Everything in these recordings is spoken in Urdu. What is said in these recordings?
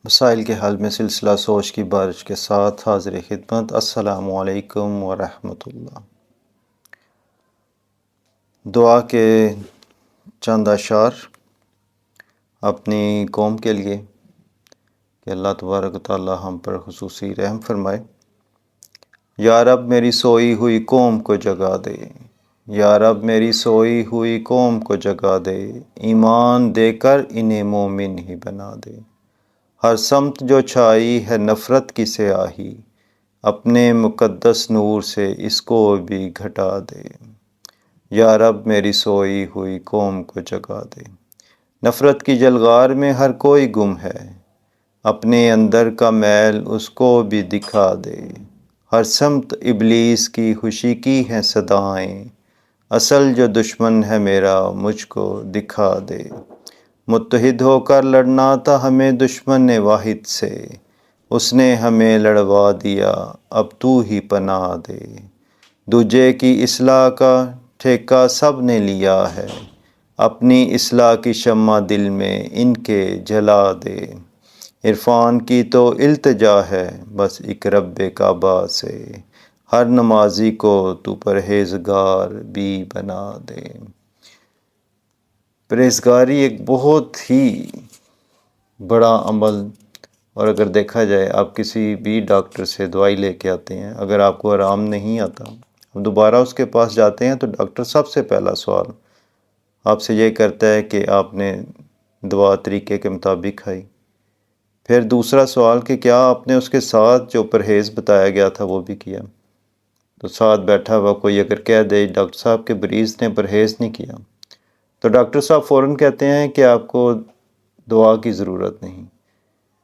مسائل کے حل میں سلسلہ سوچ کی بارش کے ساتھ حاضر خدمت۔ السلام علیکم ورحمۃ اللہ۔ دعا کے چند اشعار اپنی قوم کے لیے کہ اللہ تبارک و تعالی ہم پر خصوصی رحم فرمائے۔ یا رب میری سوئی ہوئی قوم کو جگا دے، یا رب میری سوئی ہوئی قوم کو جگا دے، ایمان دے کر انہیں مومن ہی بنا دے۔ ہر سمت جو چھائی ہے نفرت کی سیاہی، اپنے مقدس نور سے اس کو بھی گھٹا دے۔ یا رب میری سوئی ہوئی قوم کو جگا دے۔ نفرت کی جلغار میں ہر کوئی گم ہے، اپنے اندر کا میل اس کو بھی دکھا دے۔ ہر سمت ابلیس کی خوشی کی ہیں صدائیں، اصل جو دشمن ہے میرا مجھ کو دکھا دے۔ متحد ہو کر لڑنا تھا ہمیں دشمن واحد سے، اس نے ہمیں لڑوا دیا اب تو ہی پناہ دے۔ دوجے کی اصلاح کا ٹھیکہ سب نے لیا ہے، اپنی اصلاح کی شمع دل میں ان کے جلا دے۔ عرفان کی تو التجا ہے بس ایک رب کعبہ سے، ہر نمازی کو تو پرہیزگار بھی بنا دے۔ پرہیزگاری ایک بہت ہی بڑا عمل، اور اگر دیکھا جائے آپ کسی بھی ڈاکٹر سے دوائی لے کے آتے ہیں، اگر آپ کو آرام نہیں آتا، آپ دوبارہ اس کے پاس جاتے ہیں تو ڈاکٹر سب سے پہلا سوال آپ سے یہ کرتا ہے کہ آپ نے دوا طریقے کے مطابق کھائی۔ پھر دوسرا سوال کہ کیا آپ نے اس کے ساتھ جو پرہیز بتایا گیا تھا وہ بھی کیا۔ تو ساتھ بیٹھا ہوا کوئی اگر کہہ دے ڈاکٹر صاحب کے مریض نے پرہیز نہیں کیا، تو ڈاکٹر صاحب فوراً کہتے ہیں کہ آپ کو دعا کی ضرورت نہیں،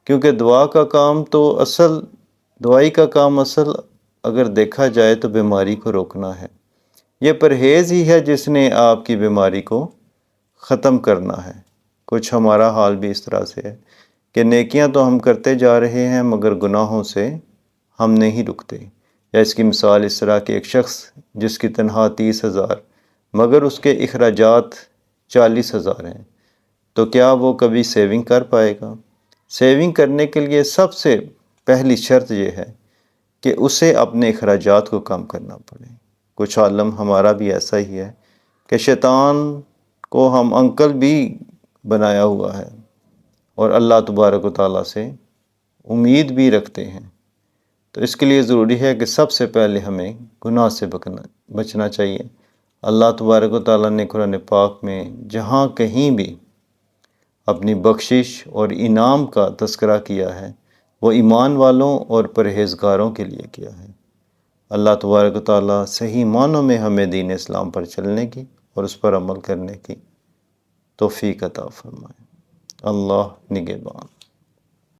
کیونکہ دوائی کا کام اصل اگر دیکھا جائے تو بیماری کو روکنا ہے۔ یہ پرہیز ہی ہے جس نے آپ کی بیماری کو ختم کرنا ہے۔ کچھ ہمارا حال بھی اس طرح سے ہے کہ نیکیاں تو ہم کرتے جا رہے ہیں مگر گناہوں سے ہم نہیں رکتے۔ یا اس کی مثال اس طرح کہ ایک شخص جس کی تنخواہ 30,000 مگر اس کے اخراجات 40,000 ہیں، تو کیا وہ کبھی سیونگ کر پائے گا؟ سیونگ کرنے کے لیے سب سے پہلی شرط یہ ہے کہ اسے اپنے اخراجات کو کم کرنا پڑے۔ کچھ عالم ہمارا بھی ایسا ہی ہے کہ شیطان کو ہم انکل بھی بنایا ہوا ہے اور اللہ تبارک و تعالیٰ سے امید بھی رکھتے ہیں۔ تو اس کے لیے ضروری ہے کہ سب سے پہلے ہمیں گناہ سے بچنا چاہیے۔ اللہ تبارک و تعالیٰ نے قرآن پاک میں جہاں کہیں بھی اپنی بخشش اور انعام کا تذکرہ کیا ہے وہ ایمان والوں اور پرہیزگاروں کے لیے کیا ہے۔ اللہ تبارک و تعالیٰ صحیح معنوں میں ہمیں دین اسلام پر چلنے کی اور اس پر عمل کرنے کی توفیق عطا فرمائے۔ اللہ نگہبان۔